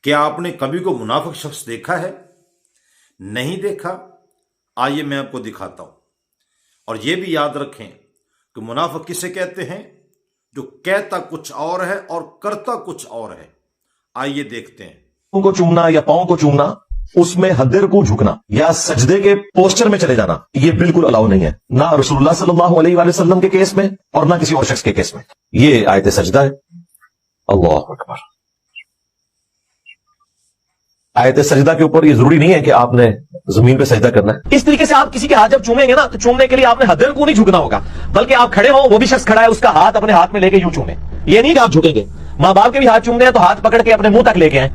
क्या आपने कभी को मुनाफिक शख्स देखा है? नहीं देखा? आइए मैं आपको दिखाता हूं। और यह भी याद रखें कि मुनाफिक किसे कहते हैं? जो कहता कुछ और है और करता कुछ और है। आइए देखते हैं। को चूमना या पांव को चूमना, उसमें हद्दे रुकू झुकना या सजदे के पोस्चर में चले जाना, ये बिल्कुल अलाउ नहीं है, ना रसूलुल्लाह सल्लल्लाहु अलैहि वसल्लम के केस में और ना किसी और शख्स के केस में। ये आयत सजदा है। अल्लाह अकबर। आयत सजदा के ऊपर ये जरूरी नहीं है कि आपने जमीन पे सजदा करना है। इस तरीके से आप किसी के हाथ जब चूमेंगे ना, तो चूमने के लिए आपने हद्दे रुकू नहीं झुकना होगा, बल्कि आप खड़े हो, वो भी शख्स खड़ा है, उसका हाथ अपने हाथ में लेके यूं चूमे। ये नहीं कि आप झुकेंगे। माँ बाप के भी हाथ चूमने हैं तो हाथ पकड़ के अपने मुंह तक लेके आए,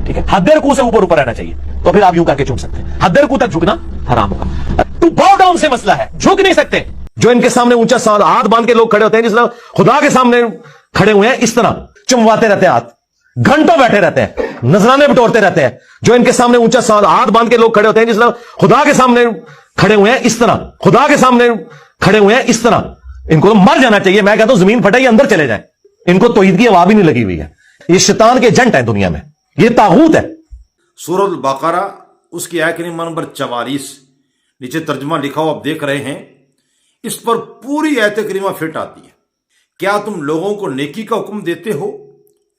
ठीक है। हद्दे रुकू से ऊपर ऊपर रहना चाहिए, तो फिर आप यूं करके चूम सकते हैं। हद्दे रुकू तक झुकना हराम होगा। टू बाउ डाउन से मसला है, झुक नहीं सकते। जो इनके सामने ऊंचा साल हाथ बांध के लोग खड़े होते हैं, जिस तरह खुदा के सामने खड़े हुए हैं, इस तरह चुमवाते रहते हैं, हाथ घंटों बैठे रहते हैं, नजराने बटोरते रहते हैं। जो इनके सामने ऊंचा साल हाथ बांध के लोग खड़े होते हैं, जिस तरह खुदा के सामने खड़े हुए हैं, इस तरह खुदा के सामने खड़े हुए हैं, इस तरह इनको तो मर जाना चाहिए। मैं कहता हूं जमीन फटाइए, अंदर चले जाए। इनको तौहीद की हवा भी नहीं लगी हुई है। ये शैतान के एजेंट है दुनिया में, ये तागूत है। सूरह अल-बकरा उसकी आयत नंबर 44 नीचे तर्जुमा लिखा हो, आप देख रहे हैं। इस पर पूरी आयत करीमा फिट आती है। क्या तुम लोगों को नेकी का हुक्म देते हो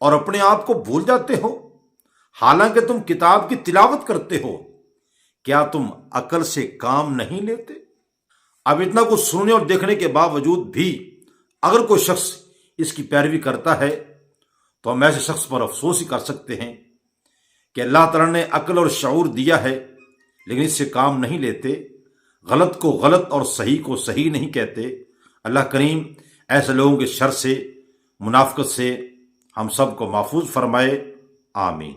और अपने आप को भूल जाते हो, हालांकि तुम किताब की तिलावत करते हो? क्या तुम अकल से काम नहीं लेते? अब इतना कुछ सुनने और देखने के बावजूद भी अगर कोई शख्स इसकी पैरवी करता है, तो हम ऐसे शख्स पर अफसोस ही कर सकते हैं कि अल्लाह ताला ने अक्ल और शऊर दिया है, लेकिन इससे काम नहीं लेते, गलत को गलत और सही को सही नहीं कहते। अल्लाह करीम ऐसे लोगों के शर से, मुनाफिकत से हम सब को महफूज फरमाए। आमीन।